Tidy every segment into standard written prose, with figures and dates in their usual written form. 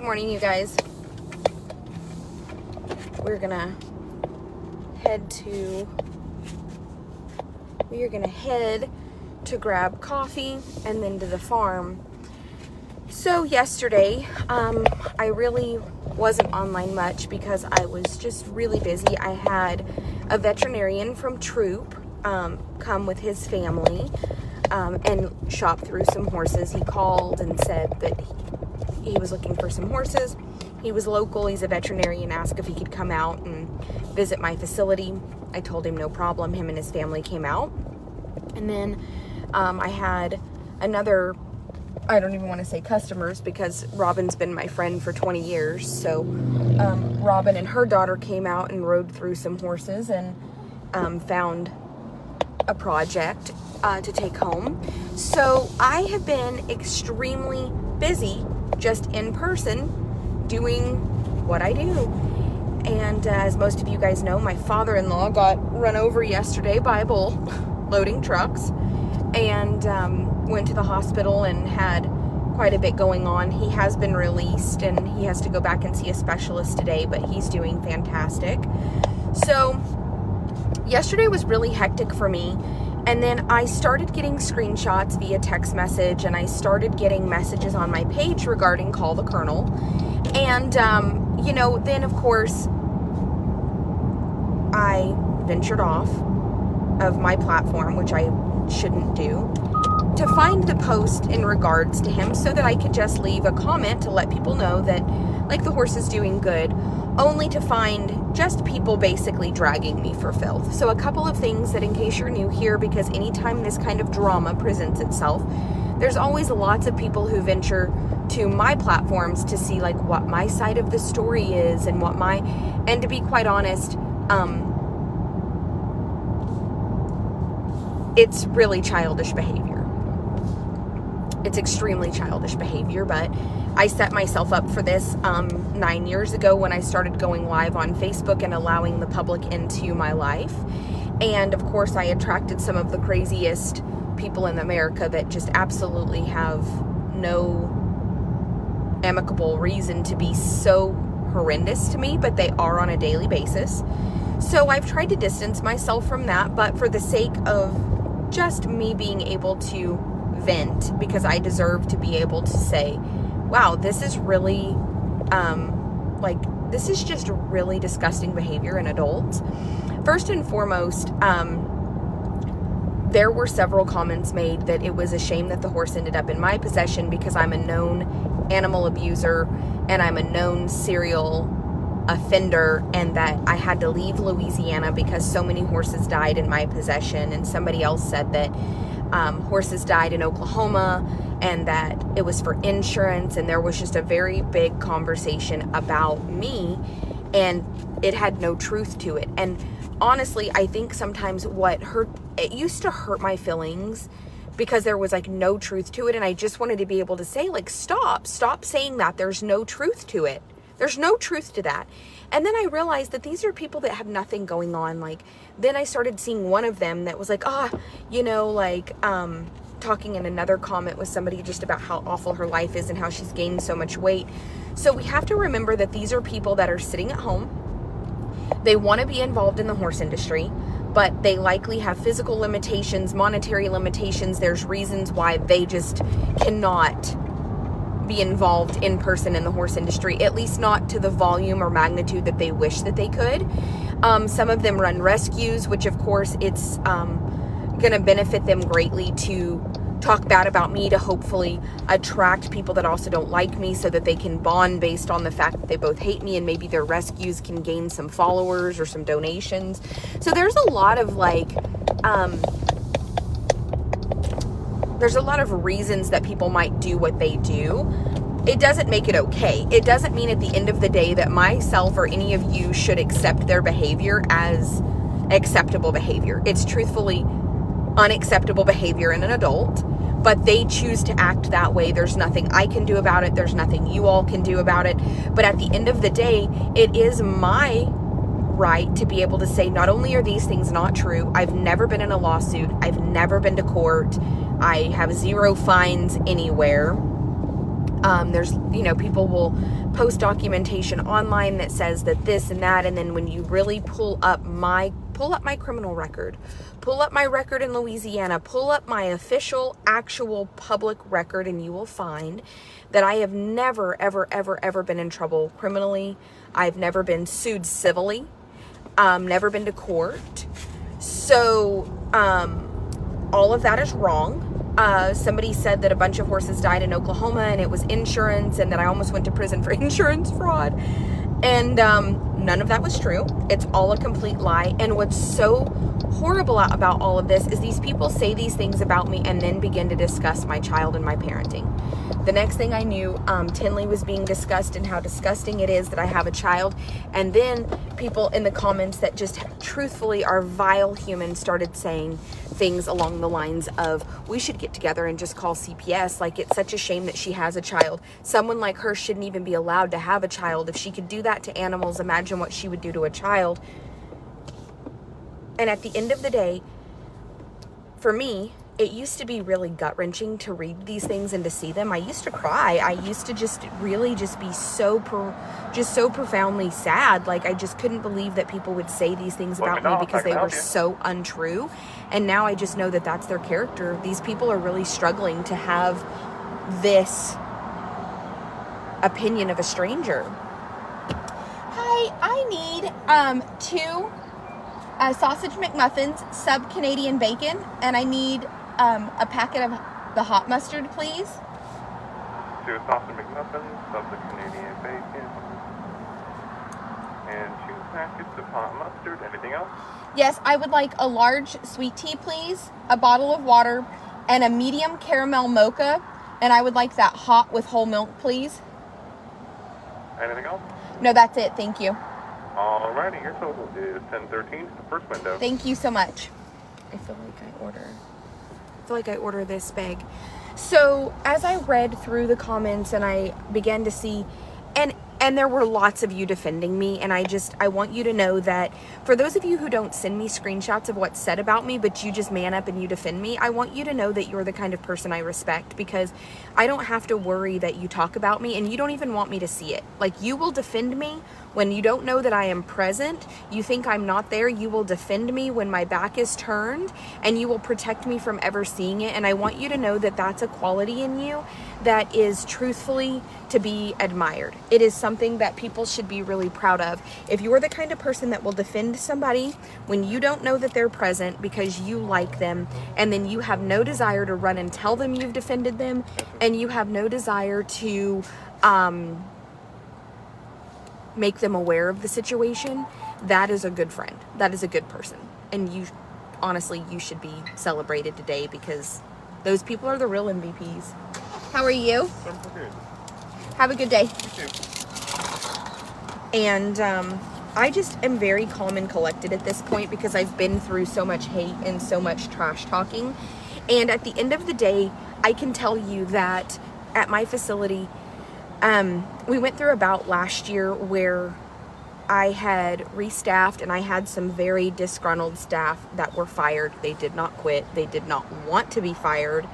Good morning, you guys. We're gonna head to grab coffee and then to the farm. So yesterday, I really wasn't online much because I was just really busy. I had a veterinarian from Troop come with his family and shop through some horses. He called and said that he was looking for some horses. He was local. He's a veterinarian. Asked if he could come out and visit my facility. I told him no problem. Him and his family came out. And then I had another, I don't even want to say customers because Robin's been my friend for 20 years. So Robin and her daughter came out and rode through some horses and found a project to take home. So I have been extremely busy just in person doing what I do. And as most of you guys know, my father-in-law got run over yesterday by a bull loading trucks and went to the hospital and had quite a bit going on. He has been released and he has to go back and see a specialist today, but he's doing fantastic. So yesterday was really hectic for me. And then I started getting screenshots via text message, and I started getting messages on my page regarding Call the Colonel. And, then of course, I ventured off of my platform, which I shouldn't do, to find the post in regards to him so that I could just leave a comment to let people know that, like, the horse is doing good, only to find just people basically dragging me for filth. So a couple of things that, in case you're new here, because anytime this kind of drama presents itself, there's always lots of people who venture to my platforms to see like what my side of the story is and and to be quite honest, it's really childish behavior. It's extremely childish behavior, but I set myself up for this 9 years ago when I started going live on Facebook and allowing the public into my life. And of course, I attracted some of the craziest people in America that just absolutely have no amicable reason to be so horrendous to me, but they are on a daily basis. So I've tried to distance myself from that, but for the sake of just me being able to vent, because I deserve to be able to say, wow, this is really, this is just really disgusting behavior in adults. First and foremost, there were several comments made that it was a shame that the horse ended up in my possession because I'm a known animal abuser and I'm a known serial offender, and that I had to leave Louisiana because so many horses died in my possession. And somebody else said that horses died in Oklahoma and that it was for insurance, and there was just a very big conversation about me and it had no truth to it. And honestly, I think sometimes it used to hurt my feelings because there was like no truth to it, and I just wanted to be able to say like, stop saying that. There's no truth to it. There's no truth to that. And then I realized that these are people that have nothing going on. Like, then I started seeing one of them that was like, talking in another comment with somebody just about how awful her life is and how she's gained so much weight. So we have to remember that these are people that are sitting at home. They want to be involved in the horse industry, but they likely have physical limitations, monetary limitations. There's reasons why they just cannot be involved in person in the horse industry, at least not to the volume or magnitude that they wish that they could. Some of them run rescues, which of course it's going to benefit them greatly to talk bad about me to hopefully attract people that also don't like me so that they can bond based on the fact that they both hate me, and maybe their rescues can gain some followers or some donations. So there's a lot of there's a lot of reasons that people might do what they do. It doesn't make it okay. It doesn't mean at the end of the day that myself or any of you should accept their behavior as acceptable behavior. It's truthfully unacceptable behavior in an adult, but they choose to act that way. There's nothing I can do about it. There's nothing you all can do about it. But at the end of the day, it is my right to be able to say, not only are these things not true, I've never been in a lawsuit, I've never been to court, I have 0 fines anywhere, There's, people will post documentation online that says that this and that, and then when you really pull up my criminal record, pull up my record in Louisiana, pull up my official, actual public record, and you will find that I have never, ever, ever, ever been in trouble criminally. I've never been sued civilly, never been to court. So, all of that is wrong. Somebody said that a bunch of horses died in Oklahoma and it was insurance, and that I almost went to prison for insurance fraud. And none of that was true. It's all a complete lie. And what's so horrible about all of this is these people say these things about me and then begin to discuss my child and my parenting. The next thing I knew, Tinley was being discussed and how disgusting it is that I have a child. And then people in the comments that just truthfully are vile humans started saying things along the lines of, we should get together and just call CPS. Like, it's such a shame that she has a child. Someone like her shouldn't even be allowed to have a child. If she could do that to animals, imagine what she would do to a child. And at the end of the day, for me, it used to be really gut-wrenching to read these things and to see them. I used to cry. I used to just really just be so profoundly sad. Like, I just couldn't believe that people would say these things about me because they were so untrue. And now I just know that that's their character. These people are really struggling to have this opinion of a stranger. Hi, I need 2 sausage McMuffins, sub-Canadian bacon, and I need a packet of the hot mustard, please. 2 sausage McMuffins, sub-Canadian bacon, and 2 packets of hot mustard. Anything else? Yes, I would like a large sweet tea, please, a bottle of water, and a medium caramel mocha, and I would like that hot with whole milk, please. Anything else? No, that's it. Thank you. Alrighty, your total is 1013, the first window. Thank you so much. I feel like I order this big. So as I read through the comments and I began to see, and there were lots of you defending me, and I want you to know that for those of you who don't send me screenshots of what's said about me, but you just man up and you defend me, I want you to know that you're the kind of person I respect, because I don't have to worry that you talk about me and you don't even want me to see it. Like, you will defend me when you don't know that I am present. You think I'm not there. You will defend me when my back is turned, and you will protect me from ever seeing it. And I want you to know that that's a quality in you that is truthfully to be admired. It is something that people should be really proud of. If you're the kind of person that will defend somebody when you don't know that they're present because you like them, and then you have no desire to run and tell them you've defended them, and you have no desire to make them aware of the situation, that is a good friend. That is a good person. And you, honestly, you should be celebrated today, because those people are the real MVPs. How are you? I'm good. Have a good day. You too. And I just am very calm and collected at this point, because I've been through so much hate and so much trash talking. And at the end of the day, I can tell you that at my facility, we went through about last year where I had restaffed, and I had some very disgruntled staff that were fired. They did not quit. They did not want to be fired.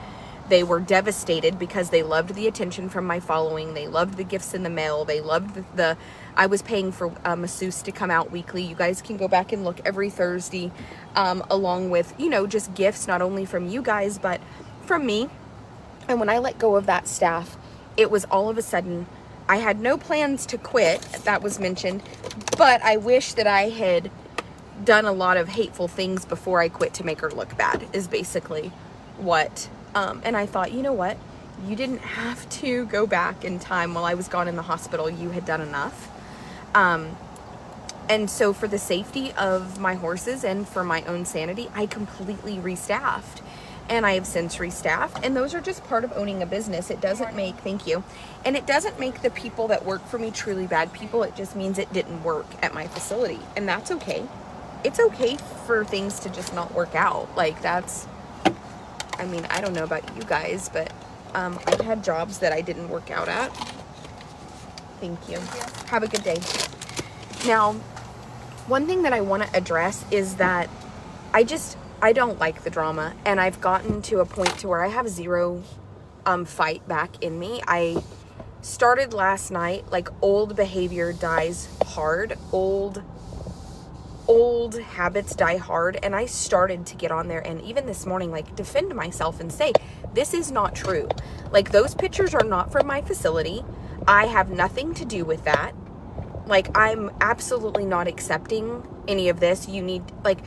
They were devastated because they loved the attention from my following. They loved the gifts in the mail. They loved I was paying for a masseuse to come out weekly. You guys can go back and look every Thursday, along with, just gifts, not only from you guys, but from me. And when I let go of that staff, it was all of a sudden, I had no plans to quit, that was mentioned, but I wish that I had done a lot of hateful things before I quit to make her look bad, is basically what, and I thought, you know what, you didn't have to go back in time while I was gone in the hospital. You had done enough. And so for the safety of my horses and for my own sanity, I completely restaffed. And I have since restaffed, and those are just part of owning a business. It doesn't make, thank you, and it doesn't make the people that work for me truly bad people. It just means it didn't work at my facility, and that's okay. It's okay for things to just not work out. Like, that's, I mean, I don't know about you guys, but I've had jobs that I didn't work out at. Thank you. Have a good day. Now, one thing that I want to address is that I don't like the drama, and I've gotten to a point to where I have zero fight back in me. started last night. Like, old behavior dies hard. Old habits die hard. And I started to get on there and even this morning, like, defend myself and say, this is not true. Like, those pictures are not from my facility. I have nothing to do with that. Like, I'm absolutely not accepting any of this. You need, like,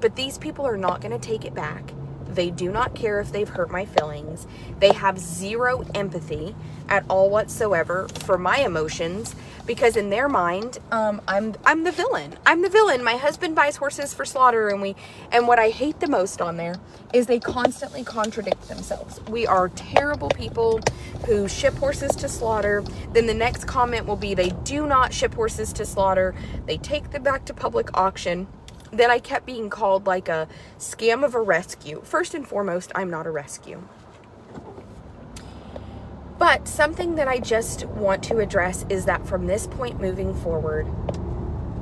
but these people are not going to take it back. They do not care if they've hurt my feelings. They have zero empathy at all whatsoever for my emotions, because in their mind, I'm the villain. I'm the villain. My husband buys horses for slaughter, and what I hate the most on there is they constantly contradict themselves. We are terrible people who ship horses to slaughter. Then the next comment will be they do not ship horses to slaughter. They take them back to public auction. Then I kept being called like a scam of a rescue. First and foremost, I'm not a rescue. But something that I just want to address is that from this point moving forward,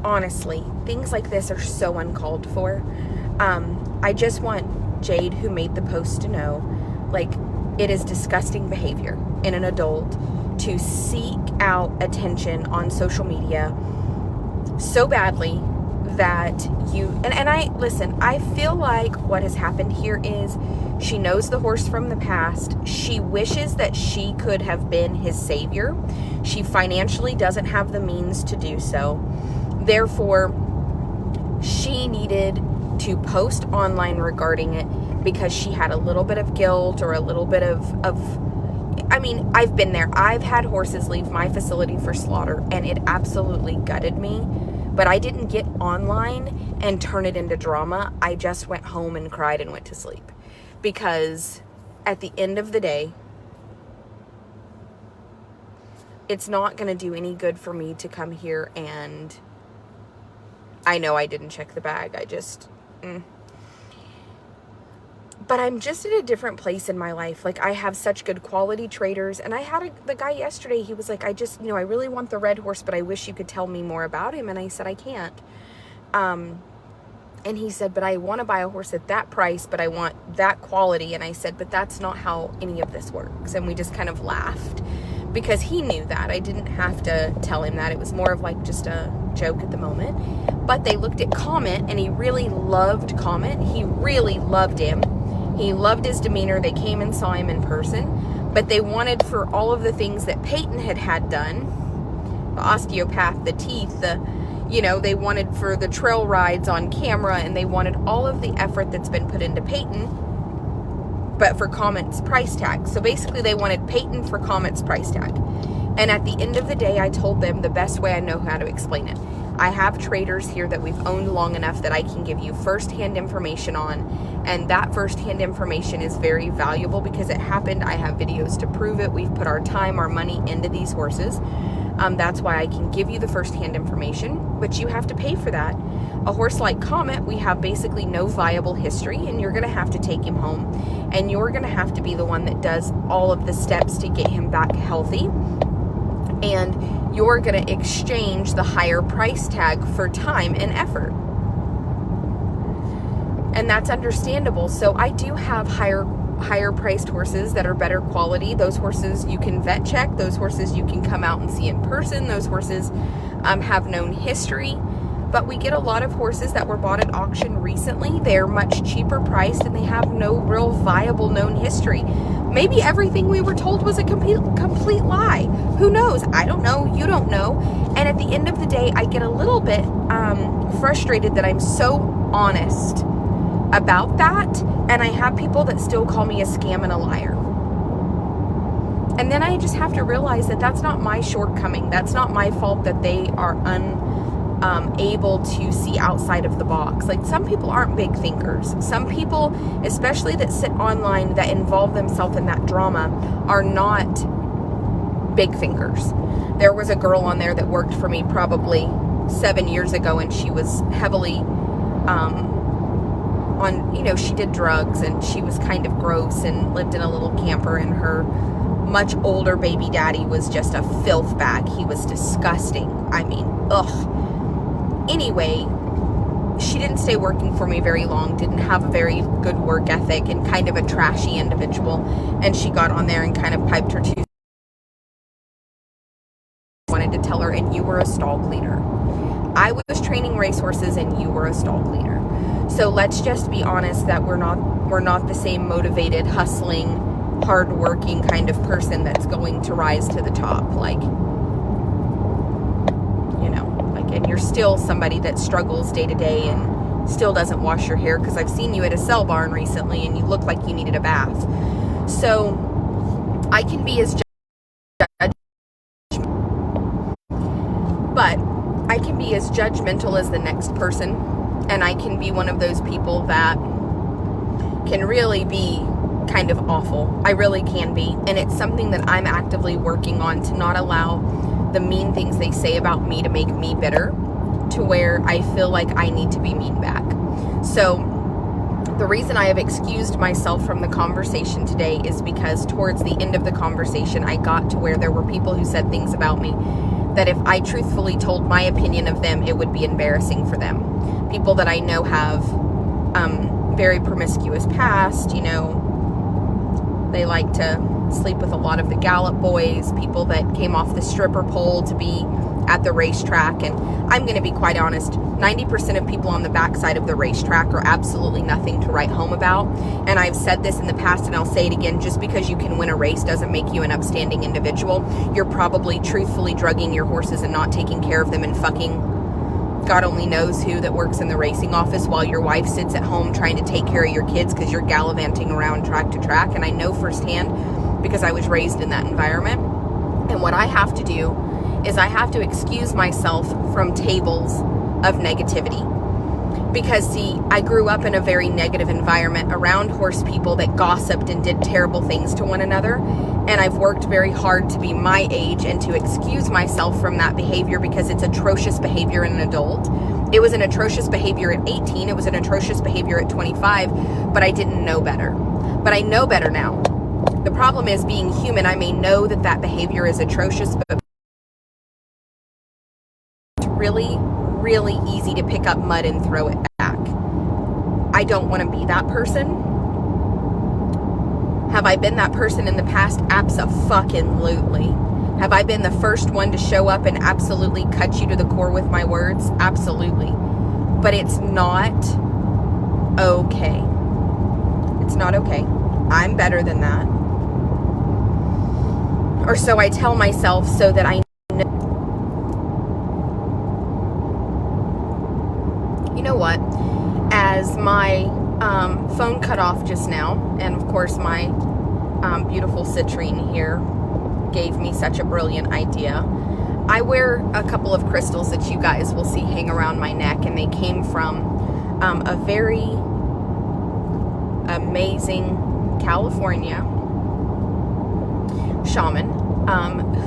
honestly, things like this are so uncalled for. I just want Jade, who made the post, to know, like, it is disgusting behavior in an adult to seek out attention on social media so badly that you, and I, listen, I feel like what has happened here is she knows the horse from the past. She wishes that she could have been his savior. She financially doesn't have the means to do so. Therefore, she needed to post online regarding it because she had a little bit of guilt or a little bit of I mean, I've been there. I've had horses leave my facility for slaughter, and it absolutely gutted me. But I didn't get online and turn it into drama. I just went home and cried and went to sleep. Because at the end of the day, it's not going to do any good for me to come here and I know I didn't check the bag. I just... But I'm just at a different place in my life. Like, I have such good quality traders. And I had the guy yesterday, he was like, I really want the red horse, but I wish you could tell me more about him. And I said, I can't. And he said, but I want to buy a horse at that price, but I want that quality. And I said, but that's not how any of this works. And we just kind of laughed because he knew that. I didn't have to tell him that. It was more of like just a joke at the moment. But they looked at Comet, and he really loved Comet. He really loved him. He loved his demeanor. They came and saw him in person, but they wanted for all of the things that Peyton had done, the osteopath, the teeth, they wanted for the trail rides on camera, and they wanted all of the effort that's been put into Peyton, but for Comet's price tag. So basically they wanted Peyton for Comet's price tag. And at the end of the day, I told them the best way I know how to explain it. I have traders here that we've owned long enough that I can give you firsthand information on, and that firsthand information is very valuable because it happened. I have videos to prove it. We've put our time, our money into these horses. That's why I can give you the firsthand information, but you have to pay for that. A horse like Comet, we have basically no viable history, and you're going to have to take him home, and you're going to have to be the one that does all of the steps to get him back healthy. And you're going to exchange the higher price tag for time and effort. And that's understandable. So I do have higher priced horses that are better quality. Those horses you can vet check. Those horses you can come out and see in person. Those horses have known history. But we get a lot of horses that were bought at auction recently. They're much cheaper priced and they have no real viable known history. Maybe everything we were told was a complete lie. Who knows? I don't know. You don't know. And at the end of the day, I get a little bit frustrated that I'm so honest about that. And I have people that still call me a scam and a liar. And then I just have to realize that that's not my shortcoming. That's not my fault that they are able to see outside of the box. Like, some people aren't big thinkers. Some people, especially that sit online, that involve themselves in that drama, are not big thinkers. There was a girl on there that worked for me probably 7 years ago, and she was heavily she did drugs, and she was kind of gross and lived in a little camper, and her much older baby daddy was just a filth bag. He was disgusting. I mean, ugh. Anyway, she didn't stay working for me very long, didn't have a very good work ethic, and kind of a trashy individual. And she got on there and kind of piped her tooth teller and you were a stall cleaner. I was training racehorses and you were a stall cleaner. So let's just be honest that we're not the same motivated, hustling, hardworking kind of person that's going to rise to the top. And you're still somebody that struggles day to day and still doesn't wash your hair, because I've seen you at a sell barn recently and you look like you needed a bath. So I can be as judgmental as the next person, and I can be one of those people that can really be kind of awful. I really can be, and it's something that I'm actively working on, to not allow the mean things they say about me to make me bitter, to where I feel like I need to be mean back. So the reason I have excused myself from the conversation today is because towards the end of the conversation, I got to where there were people who said things about me that if I truthfully told my opinion of them, it would be embarrassing for them. People that I know have very promiscuous past, they like to sleep with a lot of the Gallup boys, people that came off the stripper pole to be at the racetrack. And I'm going to be quite honest, 90% of people on the backside of the racetrack are absolutely nothing to write home about. And I've said this in the past and I'll say it again, just because you can win a race doesn't make you an upstanding individual. You're probably truthfully drugging your horses and not taking care of them and fucking God only knows who that works in the racing office while your wife sits at home trying to take care of your kids because you're gallivanting around track to track. And I know firsthand because I was raised in that environment. And what I have to do is I have to excuse myself from tables of negativity. Because see, I grew up in a very negative environment around horse people that gossiped and did terrible things to one another. And I've worked very hard to be my age and to excuse myself from that behavior, because it's atrocious behavior in an adult. It was an atrocious behavior at 18. It was an atrocious behavior at 25, but I didn't know better. But I know better now. The problem is, being human, I may know that that behavior is atrocious, but it's really, really easy to pick up mud and throw it back. I don't want to be that person. Have I been that person in the past? Abso-fucking-lutely. Have I been the first one to show up and absolutely cut you to the core with my words? Absolutely. But it's not okay. It's not okay. I'm better than that. Or so I tell myself, so that I know. You know what? As my phone cut off just now, and of course my beautiful citrine here gave me such a brilliant idea. I wear a couple of crystals that you guys will see hang around my neck, and they came from a very amazing California shaman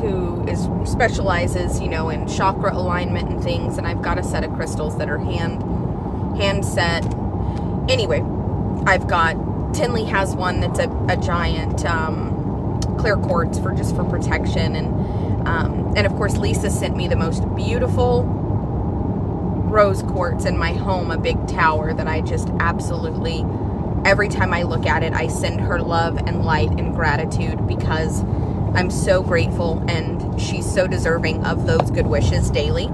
who specializes, in chakra alignment and things. And I've got a set of crystals that are hand set. Anyway, I've got Tinley has one that's a giant clear quartz for protection, and of course Lisa sent me the most beautiful rose quartz in my home, a big tower that I just absolutely, every time I look at it, I send her love and light and gratitude, because I'm so grateful and she's so deserving of those good wishes daily.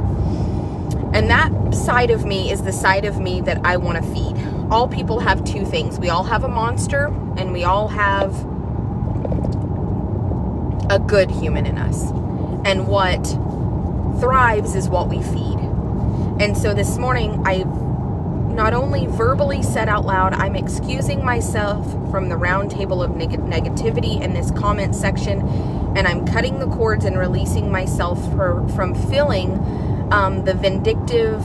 And that side of me is the side of me that I want to feed. All people have two things. We all have a monster, and we all have a good human in us. And what thrives is what we feed. And so this morning, I not only verbally said out loud, I'm excusing myself from the round table of negativity in this comment section, and I'm cutting the cords and releasing myself from feeling the vindictive,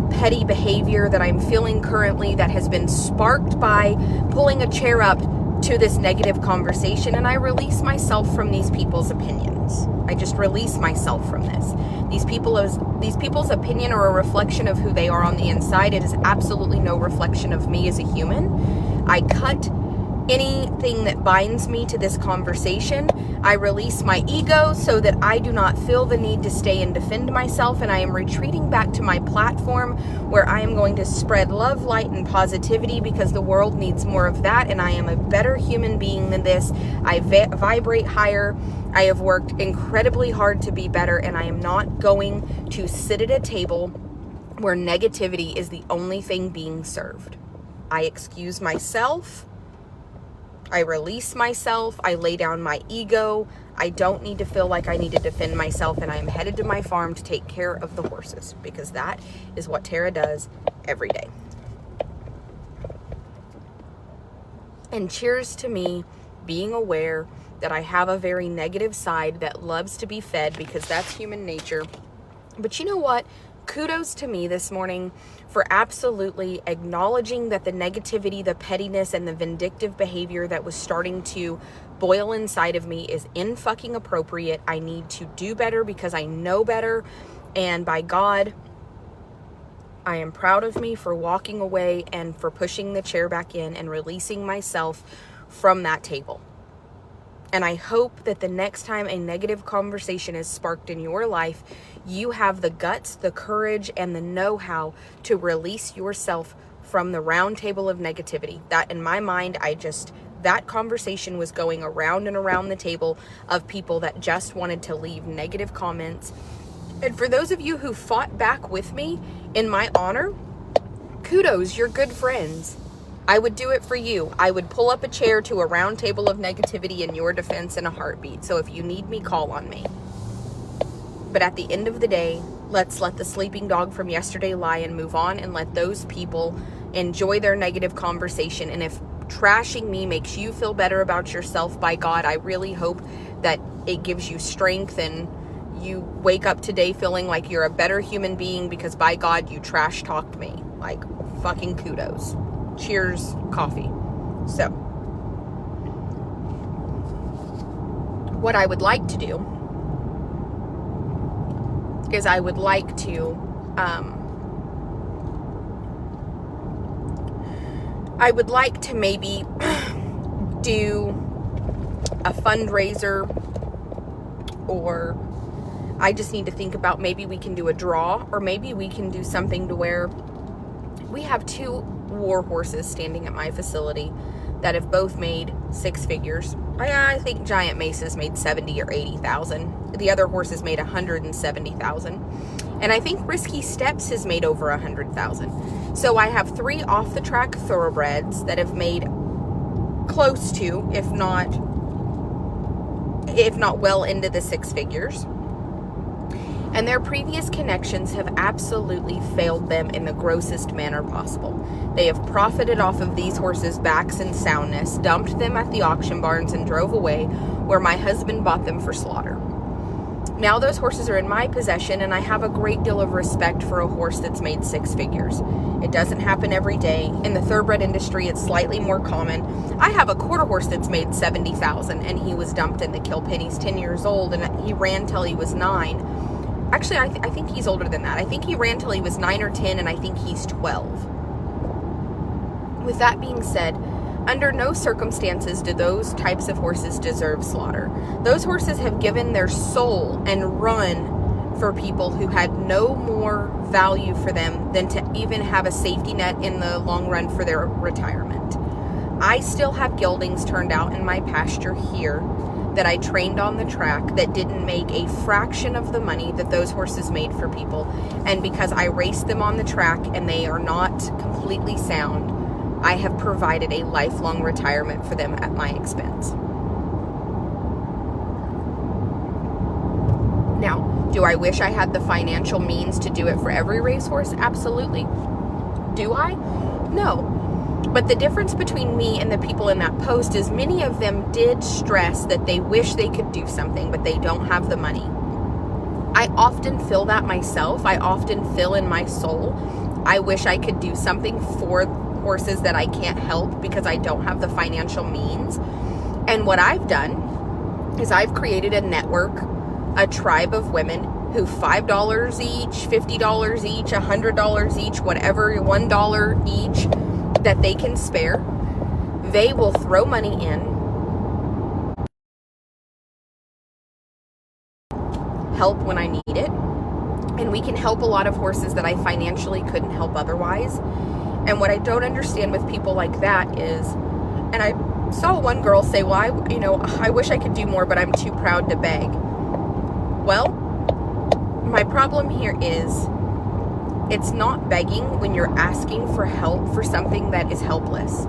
petty behavior that I'm feeling currently, that has been sparked by pulling a chair up to this negative conversation. And I release myself from these people's opinions. I just release myself from this. These people's opinion are a reflection of who they are on the inside. It is absolutely no reflection of me as a human. I cut anything that binds me to this conversation. I release my ego so that I do not feel the need to stay and defend myself, and I am retreating back to my platform where I am going to spread love, light, and positivity, because the world needs more of that, and I am a better human being than this. I vibrate higher. I have worked incredibly hard to be better, and I am not going to sit at a table where negativity is the only thing being served. I excuse myself. I release myself. I lay down my ego. I don't need to feel like I need to defend myself, and I am headed to my farm to take care of the horses, because that is what Tara does every day. And cheers to me being aware that I have a very negative side that loves to be fed, because that's human nature. But you know what? Kudos to me this morning for absolutely acknowledging that the negativity, the pettiness, and the vindictive behavior that was starting to boil inside of me is fucking appropriate. I need to do better because I know better. And by God, I am proud of me for walking away and for pushing the chair back in and releasing myself from that table. And I hope that the next time a negative conversation is sparked in your life, you have the guts, the courage, and the know-how to release yourself from the round table of negativity. That, in my mind, that conversation was going around and around the table of people that just wanted to leave negative comments. And for those of you who fought back with me in my honor, kudos, you're good friends. I would do it for you. I would pull up a chair to a round table of negativity in your defense in a heartbeat. So if you need me, call on me. But at the end of the day, let's let the sleeping dog from yesterday lie and move on, and let those people enjoy their negative conversation. And if trashing me makes you feel better about yourself, by God, I really hope that it gives you strength and you wake up today feeling like you're a better human being, because by God, you trash talked me. Like, fucking kudos. Cheers, coffee. So, what I would like to do is I would like to maybe do a fundraiser, or I just need to think about, maybe we can do a draw, or maybe we can do something to where we have 2 war horses standing at my facility that have both made 6 figures. I think Giant Mesa's made 70 or 80,000. The other horses made 170,000. And I think Risky Steps has made over 100,000. So I have 3 off the track thoroughbreds that have made close to, if not well into the 6 figures. And their previous connections have absolutely failed them in the grossest manner possible. They have profited off of these horses' backs and soundness, dumped them at the auction barns, and drove away, where my husband bought them for slaughter. Now those horses are in my possession, and I have a great deal of respect for a horse that's made 6 figures. It doesn't happen every day. In the thoroughbred industry, it's slightly more common. I have a quarter horse that's made 70,000, and he was dumped in the Kilpin. He's 10 years old, and he ran till he was 9. Actually, I think he's older than that. I think he ran till he was 9 or 10, and I think he's 12. With that being said, under no circumstances do those types of horses deserve slaughter. Those horses have given their soul and run for people who had no more value for them than to even have a safety net in the long run for their retirement. I still have geldings turned out in my pasture here that I trained on the track that didn't make a fraction of the money that those horses made for people. And because I raced them on the track and they are not completely sound, I have provided a lifelong retirement for them at my expense. Now, do I wish I had the financial means to do it for every racehorse? Absolutely. Do I? No. But the difference between me and the people in that post is many of them did stress that they wish they could do something, but they don't have the money. I often feel that myself. I often feel in my soul, I wish I could do something for horses that I can't help because I don't have the financial means. And what I've done is I've created a network, a tribe of women who $5 each, $50 each, $100 each, whatever, $1 each that they can spare. they will throw money in, help when I need it, and we can help a lot of horses that I financially couldn't help otherwise. And what I don't understand with people like that is, and I saw one girl say, well, I wish I could do more, but I'm too proud to beg. Well, my problem here is, it's not begging when you're asking for help for something that is helpless.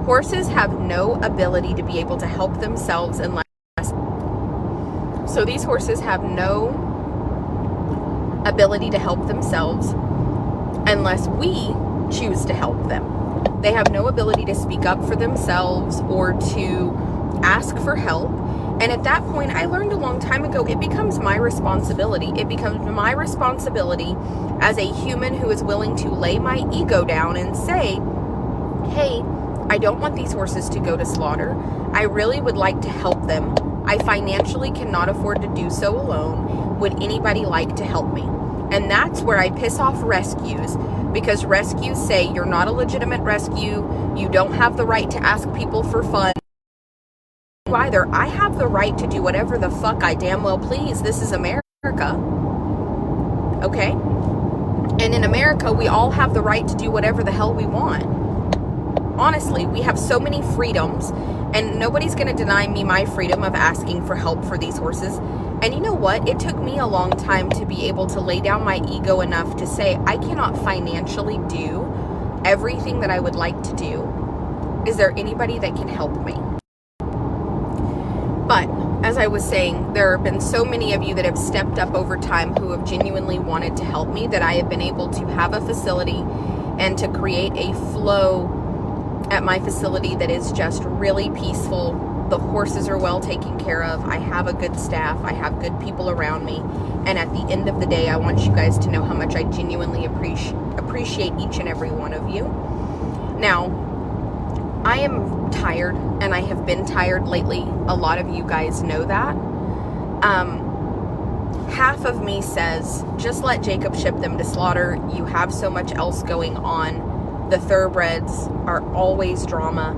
Horses have no ability to be able to help themselves unless, so these horses have no ability to help themselves unless we choose to help them. They have no ability to speak up for themselves or to ask for help. And at that point, I learned a long time ago, it becomes my responsibility. It becomes my responsibility as a human who is willing to lay my ego down and say, hey, I don't want these horses to go to slaughter. I really would like to help them. I financially cannot afford to do so alone. Would anybody like to help me? And that's where I piss off rescues, because rescues say you're not a legitimate rescue. You don't have the right to ask people for funds. Either I have the right to do whatever the fuck I damn well please. This is America. Okay? And in America, we all have the right to do whatever the hell we want. Honestly, we have so many freedoms, and nobody's going to deny me my freedom of asking for help for these horses. And you know what? It took me a long time to be able to lay down my ego enough to say, I cannot financially do everything that I would like to do. Is there anybody that can help me? But as I was saying, there have been so many of you that have stepped up over time who have genuinely wanted to help me, that I have been able to have a facility and to create a flow at my facility that is just really peaceful. The horses are well taken care of. I have a good staff. I have good people around me. And at the end of the day, I want you guys to know how much I genuinely appreciate each and every one of you. Now, I am tired, and I have been tired lately. A lot of you guys know that. Half of me says, just let Jacob ship them to slaughter. You have so much else going on. The thoroughbreds are always drama.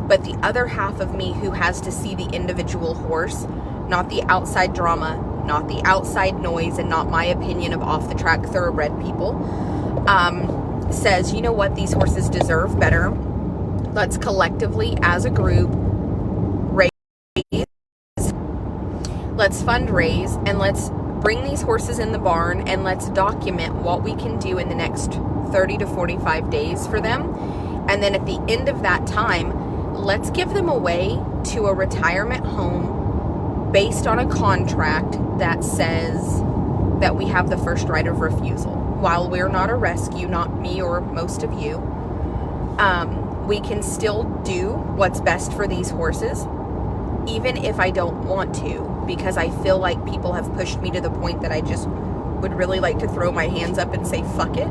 But the other half of me, who has to see the individual horse, not the outside drama, not the outside noise, and not my opinion of off-the-track thoroughbred people, says, you know what, these horses deserve better. Let's collectively, as a group, raise, let's fundraise, and let's bring these horses in the barn, and let's document what we can do in the next 30 to 45 days for them. And then at the end of that time, let's give them away to a retirement home based on a contract that says that we have the first right of refusal. While we're not a rescue, not me or most of you, we can still do what's best for these horses, even if I don't want to, because I feel like people have pushed me to the point that I just would really like to throw my hands up and say, fuck it.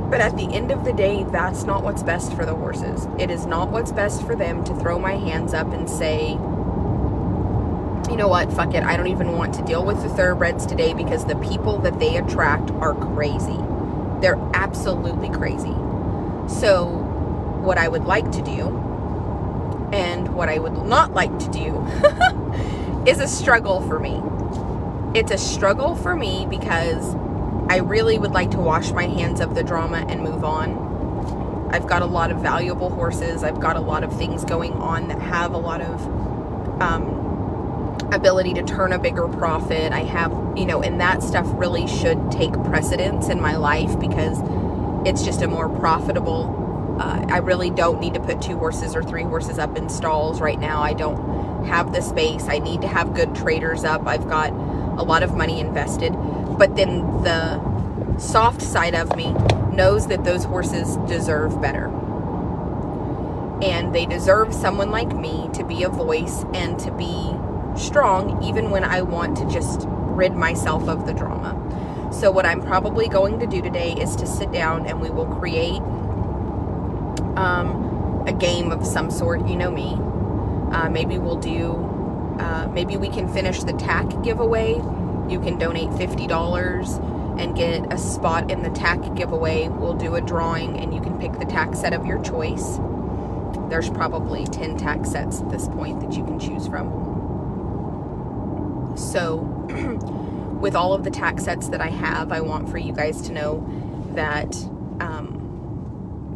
But at the end of the day, that's not what's best for the horses. It is not what's best for them to throw my hands up and say, you know what, fuck it, I don't even want to deal with the thoroughbreds today, because the people that they attract are crazy. They're absolutely crazy. So what I would like to do, and what I would not like to do, is a struggle for me. It's a struggle for me because I really would like to wash my hands of the drama and move on. I've got a lot of valuable horses. I've got a lot of things going on that have a lot of ability to turn a bigger profit. I have, and that stuff really should take precedence in my life, because it's just a more profitable. I really don't need to put 2 horses or 3 horses up in stalls right now. I don't have the space. I need to have good traders up. I've got a lot of money invested. But then the soft side of me knows that those horses deserve better. And they deserve someone like me to be a voice and to be strong, even when I want to just rid myself of the drama. So what I'm probably going to do today is to sit down, and we will create a game of some sort. You know me. Maybe we'll do, maybe we can finish the tack giveaway. You can donate $50 and get a spot in the tack giveaway. We'll do a drawing, and you can pick the tack set of your choice. there's probably 10 tack sets at this point that you can choose from. So with all of the tack sets that I have, I want for you guys to know that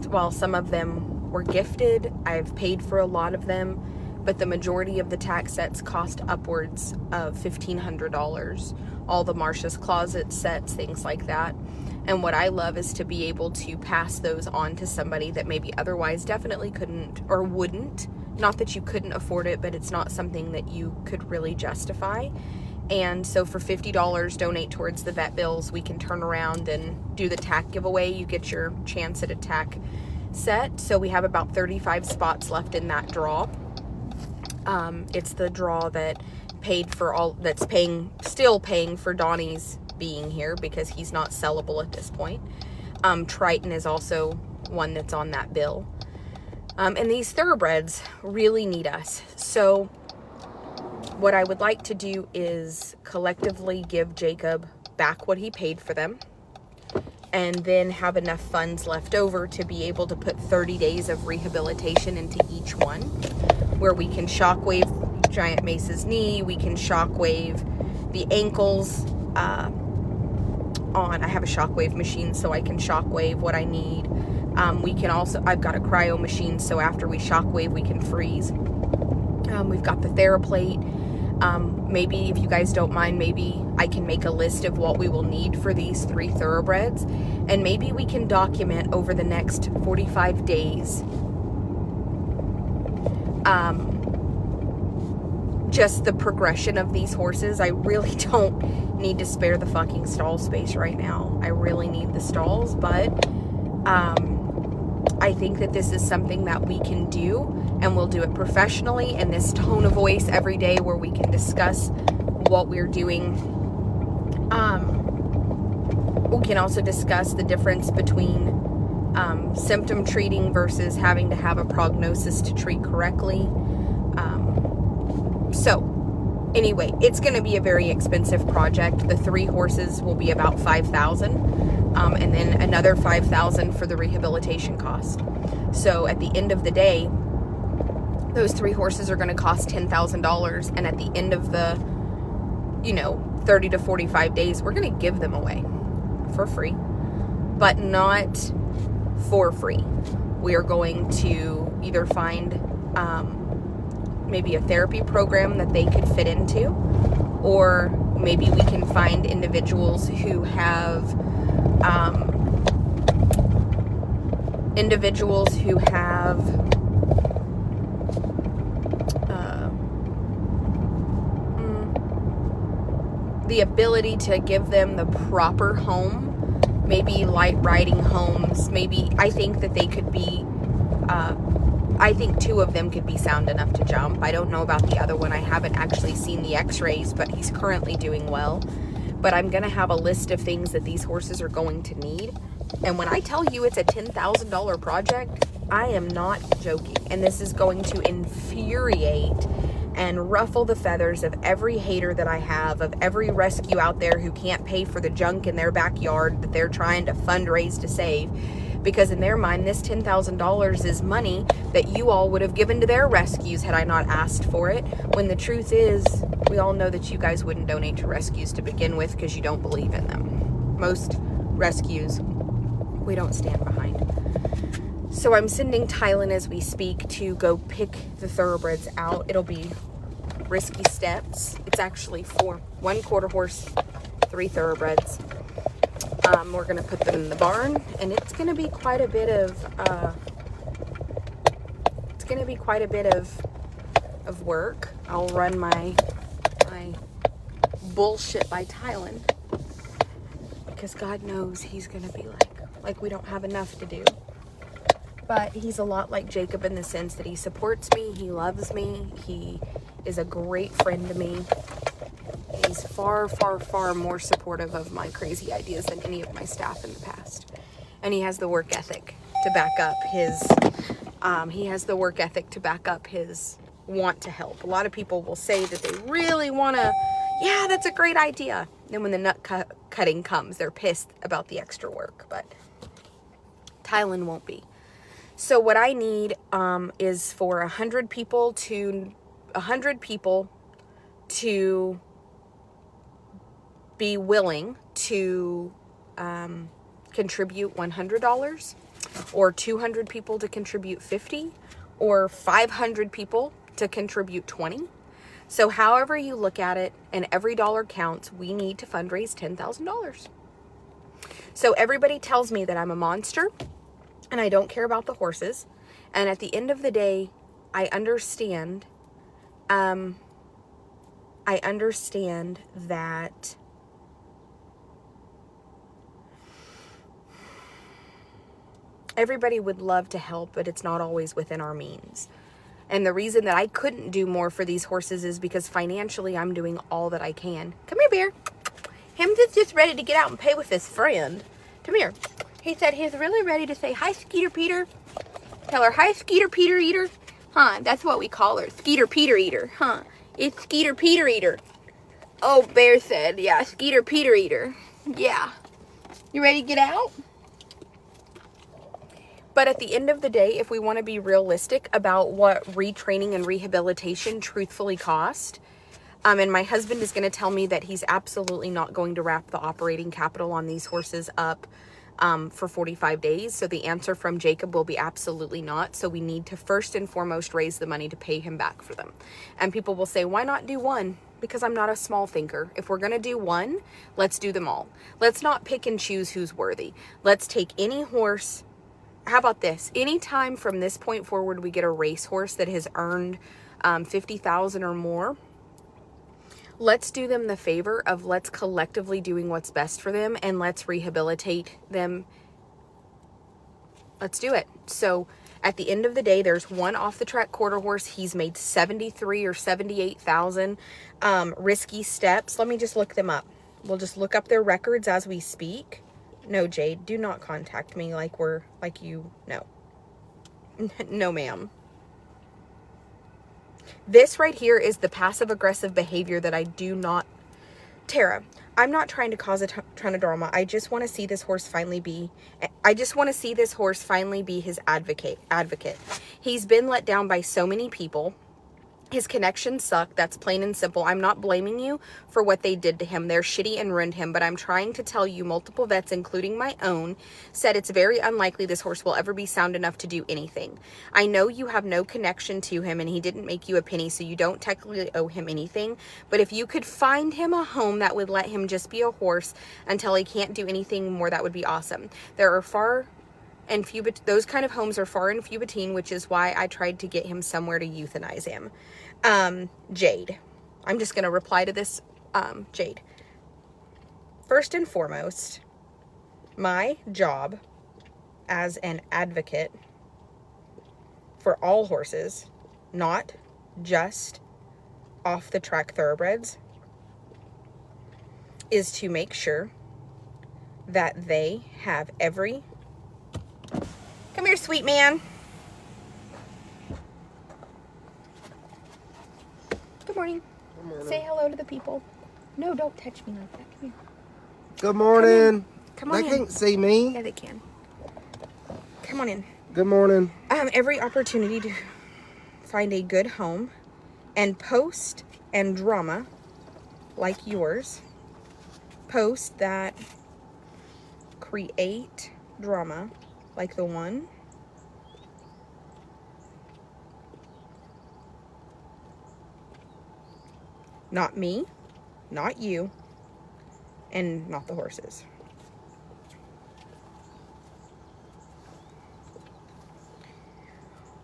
while some of them were gifted, I've paid for a lot of them, but the majority of the tack sets cost upwards of $1,500. All the Marsha's Closet sets, things like that. And what I love is to be able to pass those on to somebody that maybe otherwise definitely couldn't or wouldn't. Not that you couldn't afford it, but it's not something that you could really justify. And so for $50, donate towards the vet bills. We can turn around and do the tack giveaway. You get your chance at a tack set. So we have about 35 spots left in that draw. It's the draw that paid for all, that's still paying for Donnie's being here because he's not sellable at this point. Triton is also one that's on that bill. And these thoroughbreds really need us. So what I would like to do is collectively give Jacob back what he paid for them, and then have enough funds left over to be able to put 30 days of rehabilitation into each one, where we can shockwave Giant Mace's knee, we can shockwave the ankles on. I have a shockwave machine, so I can shockwave what I need. We can also, I've got a cryo machine, so after we shockwave, we can freeze. We've got the TheraPlate. Maybe if you guys don't mind, maybe I can make a list of what we will need for these 3 thoroughbreds, and maybe we can document over the next 45 days just the progression of these horses. I really don't need to spare the fucking stall space right now. I really need the stalls, but I think that this is something that we can do, and we'll do it professionally in this tone of voice every day where we can discuss what we're doing. We can also discuss the difference between symptom treating versus having to have a prognosis to treat correctly. So anyway, it's going to be a very expensive project. The 3 horses will be about $5,000, and then another $5,000 for the rehabilitation cost. So at the end of the day, those 3 horses are going to cost $10,000, and at the end of the 30 to 45 days, we're going to give them away for free, but not for free. We are going to either find maybe a therapy program that they could fit into, or maybe we can find individuals who have the ability to give them the proper home, maybe light riding homes. Maybe I think that they could be I think 2 of them could be sound enough to jump. I don't know about the other one. I haven't actually seen the x-rays, but he's currently doing well. But I'm going to have a list of things that these horses are going to need. And when I tell you it's a $10,000 project, I am not joking. And this is going to infuriate and ruffle the feathers of every hater that I have, of every rescue out there who can't pay for the junk in their backyard that they're trying to fundraise to save. Because in their mind, this $10,000 is money that you all would have given to their rescues had I not asked for it. When the truth is, we all know that you guys wouldn't donate to rescues to begin with because you don't believe in them. Most rescues, we don't stand behind. So I'm sending Tylen as we speak to go pick the thoroughbreds out. It'll be risky steps. It's actually 1 quarter horse, 3 thoroughbreds. We're going to put them in the barn, and it's going to be quite a bit of work. I'll run my bullshit by Tylen, because God knows he's going to be like we don't have enough to do. But he's a lot like Jacob in the sense that he supports me, he loves me, he is a great friend to me. He's far, far, far more supportive of my crazy ideas than any of my staff in the past. And he has the work ethic to back up his want to help. A lot of people will say that they really want to, yeah, that's a great idea. Then when the nut cutting comes, they're pissed about the extra work. But Tylen won't be. So what I need is for 100 people to be willing to contribute $100, or 200 people to contribute 50, or 500 people to contribute 20. So however you look at it, and every dollar counts, we need to fundraise $10,000. So everybody tells me that I'm a monster and I don't care about the horses. And at the end of the day, I understand that everybody would love to help, but it's not always within our means. And the reason that I couldn't do more for these horses is because financially I'm doing all that I can. Come here, Bear. Him's just ready to get out and play with his friend. Come here. He said he's really ready to say, hi, Skeeter Peter. Tell her, hi, Skeeter Peter Eater. Huh, that's what we call her, Skeeter Peter Eater. Huh, it's Skeeter Peter Eater. Oh, Bear said, yeah, Skeeter Peter Eater. Yeah. You ready to get out? But at the end of the day, if we want to be realistic about what retraining and rehabilitation truthfully cost, and my husband is going to tell me that he's absolutely not going to wrap the operating capital on these horses up for 45 days. So the answer from Jacob will be absolutely not. So we need to first and foremost raise the money to pay him back for them. And people will say, why not do one? Because I'm not a small thinker. If we're going to do one, let's do them all. Let's not pick and choose who's worthy. Let's take any horse. How about this? Anytime from this point forward we get a racehorse that has earned $50,000 or more, let's do them the favor of let's collectively doing what's best for them, and let's rehabilitate them. Let's do it. So at the end of the day, there's one off the track quarter horse. He's made 73 or 78,000 Risky Steps. Let me just look them up. We'll just look up their records as we speak. No, Jade, do not contact me like you know. No, ma'am. This right here is the passive-aggressive behavior that I do not... Tara, I'm not trying to cause a ton of drama. I just want to see this horse finally be... his advocate. He's been let down by so many people. His connections suck. That's plain and simple. I'm not blaming you for what they did to him. They're shitty and ruined him, but I'm trying to tell you multiple vets, including my own, said it's very unlikely this horse will ever be sound enough to do anything. I know you have no connection to him and he didn't make you a penny, so you don't technically owe him anything, but if you could find him a home that would let him just be a horse until he can't do anything more, that would be awesome. Those kind of homes are far and few between, which is why I tried to get him somewhere to euthanize him. Jade, I'm just going to reply to this, Jade. First and foremost, my job as an advocate for all horses, not just off the track thoroughbreds, is to make sure that they have every... Come here, sweet man. Good morning. Good morning. Say hello to the people. No, don't touch me like that. Come here. Good morning. Come on They in. can't see me. Yeah, they can. Come on in. Good morning. Every opportunity to find a good home and post and drama like yours. Post that create drama like the one. Not me, not you, and not the horses.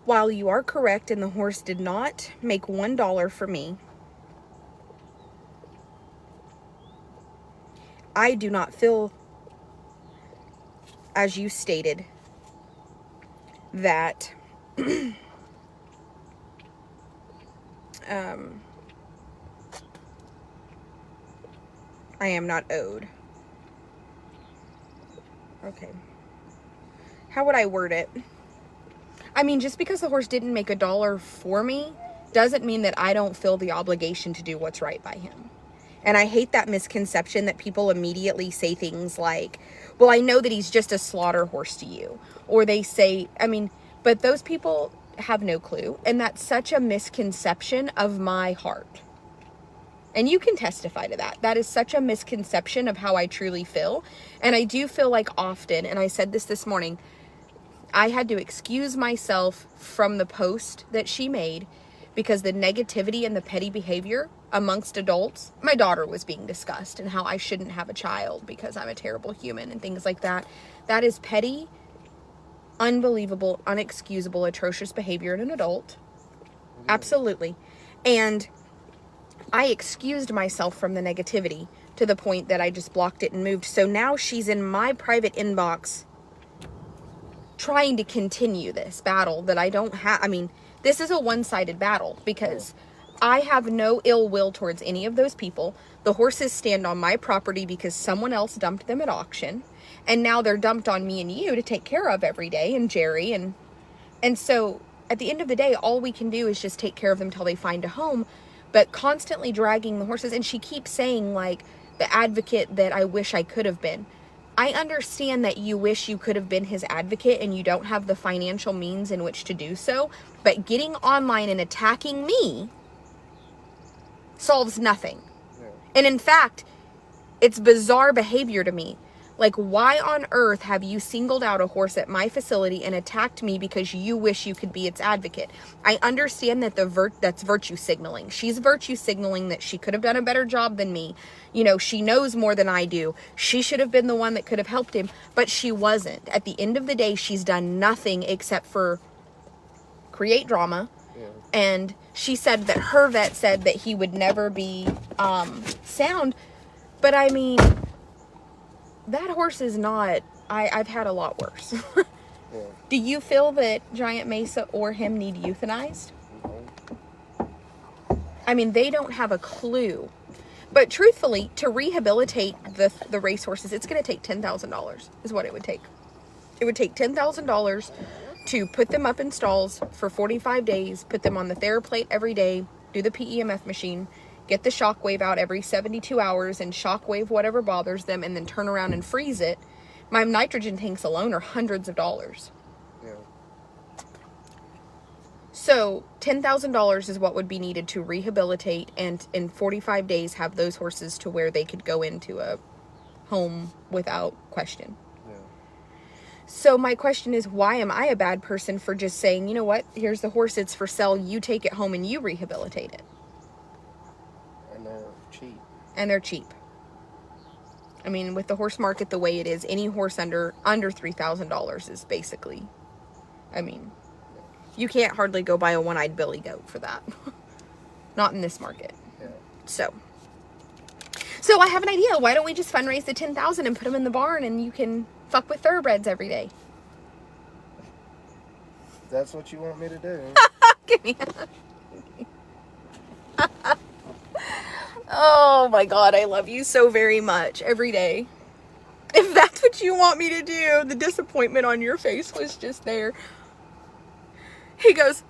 While you are correct and the horse did not make $1 for me, I do not feel, as you stated, that I am not owed. Okay. How would I word it? I mean, just because the horse didn't make $1 for me doesn't mean that I don't feel the obligation to do what's right by him. And I hate that misconception that people immediately say things like, well, I know that he's just a slaughter horse to you. Or they say, I mean, But those people have no clue. And that's such a misconception of my heart. And you can testify to that. That is such a misconception of how I truly feel. And I do feel like often, and I said this morning, I had to excuse myself from the post that she made because the negativity and the petty behavior amongst adults, my daughter was being discussed and how I shouldn't have a child because I'm a terrible human and things like that. That is petty, unbelievable, unexcusable, atrocious behavior in an adult. Absolutely. And I excused myself from the negativity to the point that I just blocked it and moved. So now she's in my private inbox trying to continue this battle that I don't have. I mean, this is a one-sided battle because I have no ill will towards any of those people. The horses stand on my property because someone else dumped them at auction. And now they're dumped on me and you to take care of every day, and Jerry. And so at the end of the day, all we can do is just take care of them till they find a home. But constantly dragging the horses. And she keeps saying, like, the advocate that I wish I could have been. I understand that you wish you could have been his advocate and you don't have the financial means in which to do so. But getting online and attacking me solves nothing. Yeah. And in fact, it's bizarre behavior to me. Like, why on earth have you singled out a horse at my facility and attacked me because you wish you could be its advocate? I understand that that's virtue signaling. She's virtue signaling that she could have done a better job than me. You know, she knows more than I do. She should have been the one that could have helped him, but she wasn't. At the end of the day, she's done nothing except for create drama. Yeah. And she said that her vet said that he would never be sound. But I mean, that horse is not, I've had a lot worse. Yeah. Do you feel that Giant Mesa or him need euthanized? No. I mean, they don't have a clue. But truthfully, to rehabilitate the racehorses, it's going to take $10,000 is what it would take. It would take $10,000 to put them up in stalls for 45 days, put them on the TheraPlate every day, do the PEMF machine, get the shockwave out every 72 hours and shockwave whatever bothers them, and then turn around and freeze it. My nitrogen tanks alone are hundreds of dollars. Yeah. So $10,000 is what would be needed to rehabilitate and in 45 days have those horses to where they could go into a home without question. Yeah. So my question is, why am I a bad person for just saying, you know what, here's the horse, it's for sale, you take it home and you rehabilitate it? And they're cheap. I mean, with the horse market the way it is, any horse under $3,000 is basically, I mean, you can't hardly go buy a one-eyed billy goat for that. Not in this market. Yeah. So I have an idea. Why don't we just fundraise the $10,000 and put them in the barn and you can fuck with thoroughbreds every day? That's what you want me to do. Give me Oh my God, I love you so very much every day. If that's what you want me to do, the disappointment on your face was just there. He goes,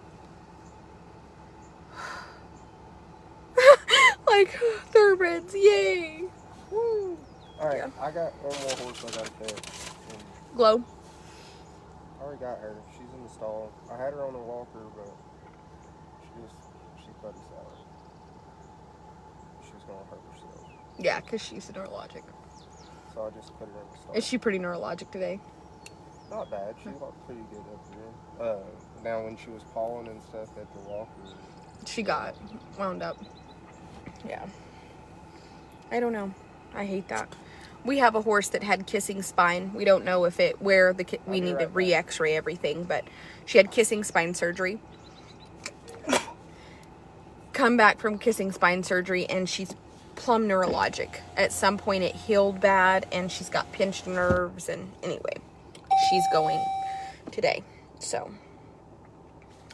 like, thoroughbreds, yay. Woo. Alright, yeah. I got one more horse I gotta catch. Glow. I already got her. She's in the stall. I had her on a walker, but she put us out. She's gonna hurt herself. Yeah, because she's neurologic. So I just put her in the stall. Is she pretty neurologic today? Not bad. She looked pretty good up there. Now when she was pawing and stuff at the walker, she got wound up. Yeah. I don't know. I hate that. We have a horse that had kissing spine. We don't know if we need to re-x-ray everything, but she had kissing spine surgery. Come back from kissing spine surgery and she's plumb neurologic. At some point it healed bad and she's got pinched nerves, and anyway, she's going today. So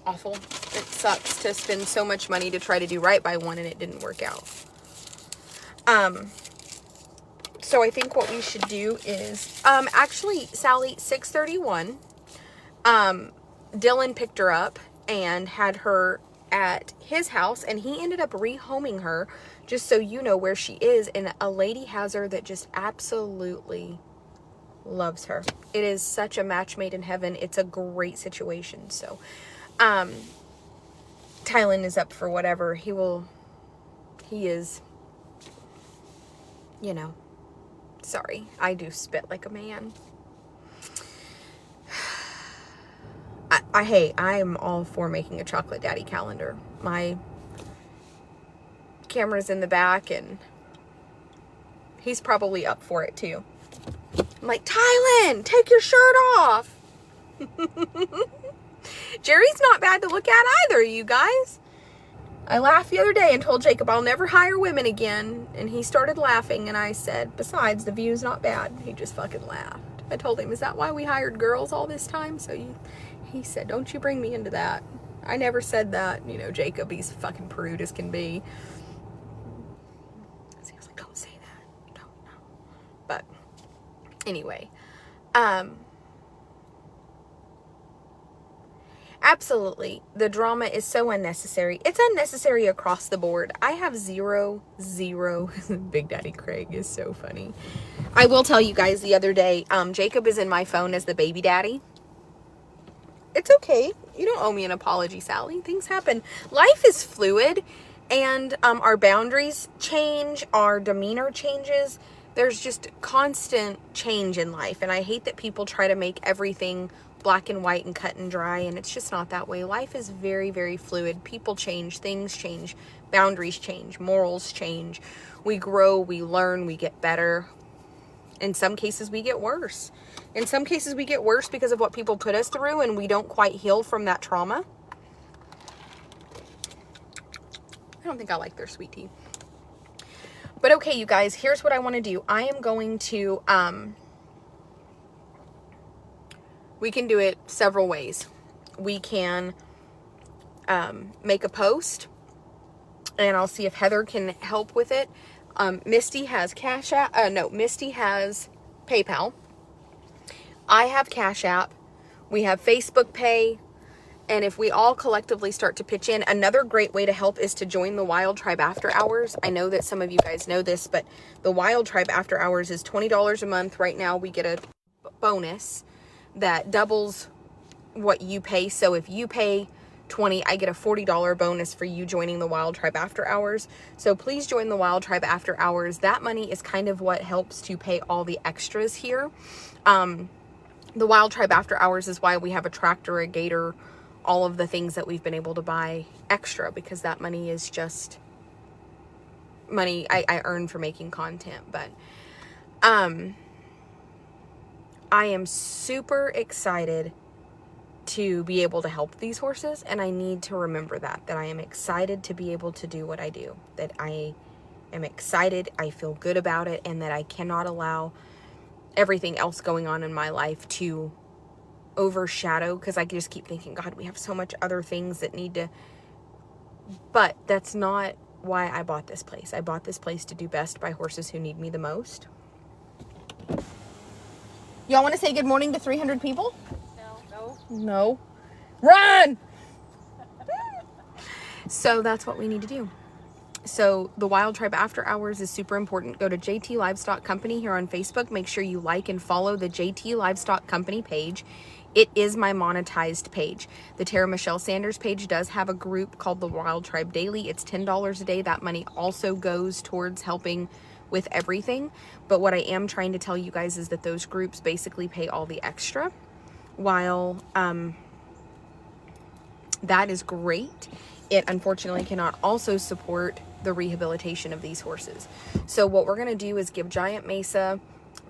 awful. It sucks to spend so much money to try to do right by one and it didn't work out. So I think what we should do is, actually, Sally, 6:31, Dylan picked her up and had her at his house, and he ended up rehoming her, just so you know where she is, and a lady has her that just absolutely loves her. It is such a match made in heaven. It's a great situation. So, Tylen is up for whatever. He is, you know, sorry, I do spit like a man. I'm all for making a Chocolate Daddy calendar. My camera's in the back and he's probably up for it too. I'm like, Tylen, take your shirt off. Jerry's not bad to look at either, you guys. I laughed the other day and told Jacob I'll never hire women again. And he started laughing and I said, besides, the view's not bad. He just fucking laughed. I told him, is that why we hired girls all this time? He said, don't you bring me into that. I never said that. You know, Jacob, he's fucking prude as can be. So he was like, don't say that. Don't know. But anyway, absolutely, the drama is so unnecessary. It's unnecessary across the board. I have zero. Big Daddy Craig is so funny. I will tell you guys, the other day, Jacob is in my phone as the baby daddy. It's okay. You don't owe me an apology, Sally. Things happen. Life is fluid, and our boundaries change. Our demeanor changes. There's just constant change in life, and I hate that people try to make everything black and white and cut and dry, and it's just not that way. Life is very, very fluid. People change. Things change. Boundaries change. Morals change. We grow. We learn. We get better. In some cases, we get worse. In some cases, we get worse because of what people put us through and we don't quite heal from that trauma. I don't think I like their sweet tea. But okay, you guys, here's what I want to do. I am going to, we can do it several ways. We can make a post and I'll see if Heather can help with it. Misty has Misty has PayPal. I have Cash App. We have Facebook Pay. And if we all collectively start to pitch in, another great way to help is to join the Wild Tribe After Hours. I know that some of you guys know this, but the Wild Tribe After Hours is $20 a month. Right now we get a bonus that doubles what you pay. So if you pay $20, I get a $40 bonus for you joining the Wild Tribe After Hours. So please join the Wild Tribe After Hours. That money is kind of what helps to pay all the extras here. The Wild Tribe After Hours is why we have a tractor, a gator, all of the things that we've been able to buy extra, because that money is just money I earn for making content. But I am super excited to be able to help these horses, and I need to remember that I am excited to be able to do what I do, that I am excited, I feel good about it, and that I cannot allow everything else going on in my life to overshadow, because I just keep thinking, God, we have so much other things that need to, but that's not why I bought this place. I bought this place to do best by horses who need me the most. Y'all want to say good morning to 300 people? No. Run! So that's what we need to do. So the Wild Tribe After Hours is super important. Go to JT Livestock Company here on Facebook. Make sure you like and follow the JT Livestock Company page. It is my monetized page. The Tara Michelle Sanders page does have a group called the Wild Tribe Daily. It's $10 a day. That money also goes towards helping with everything. But what I am trying to tell you guys is that those groups basically pay all the extra. While that is great, it unfortunately cannot also support the rehabilitation of these horses. So what we're going to do is give Giant Mesa,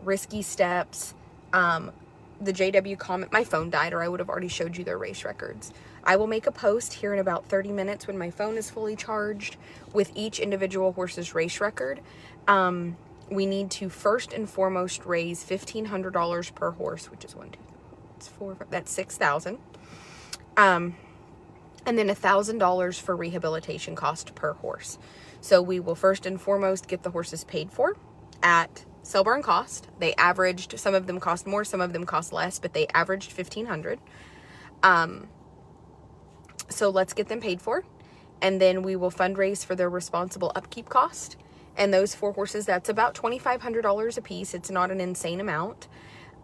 Risky Steps, the JW Comet. My phone died, or I would have already showed you their race records. I will make a post here in about 30 minutes when my phone is fully charged with each individual horse's race record. We need to first and foremost raise $1,500 per horse, which is that's $6,000. And then $1,000 for rehabilitation cost per horse. So we will first and foremost get the horses paid for at sale barn cost. They averaged, some of them cost more, some of them cost less, but they averaged $1,500. So let's get them paid for, and then we will fundraise for their responsible upkeep cost. And those 4 horses, that's about $2,500 a piece. It's not an insane amount.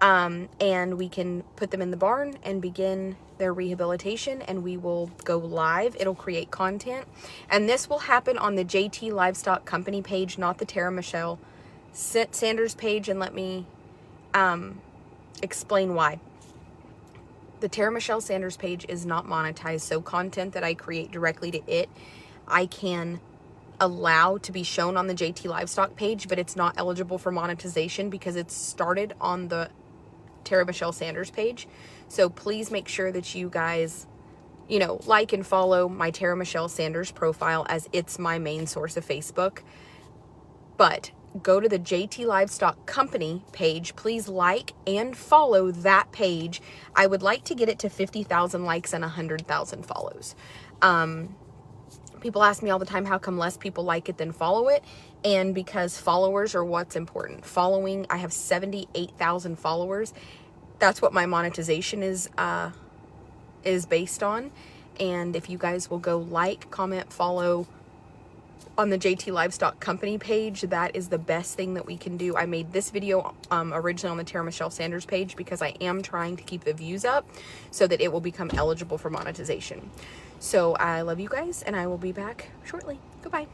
and we can put them in the barn and begin their rehabilitation, and we will go live. It'll create content, and this will happen on the JT Livestock Company page, not the Tara Michelle Sanders page, and let me explain why. The Tara Michelle Sanders page is not monetized, so content that I create directly to it, I can allow to be shown on the JT Livestock page, but it's not eligible for monetization because it's started on the Tara Michelle Sanders page. So please make sure that you guys, you know, like and follow my Tara Michelle Sanders profile, as it's my main source of Facebook. But go to the JT Livestock Company page. Please like and follow that page. I would like to get it to 50,000 likes and 100,000 follows. People ask me all the time, how come less people like it than follow it? And because followers are what's important. Following, I have 78,000 followers. That's what my monetization is based on. And if you guys will go like, comment, follow on the JT Livestock Company page, that is the best thing that we can do. I made this video originally on the Tara Michelle Sanders page because I am trying to keep the views up so that it will become eligible for monetization. So I love you guys, and I will be back shortly. Goodbye.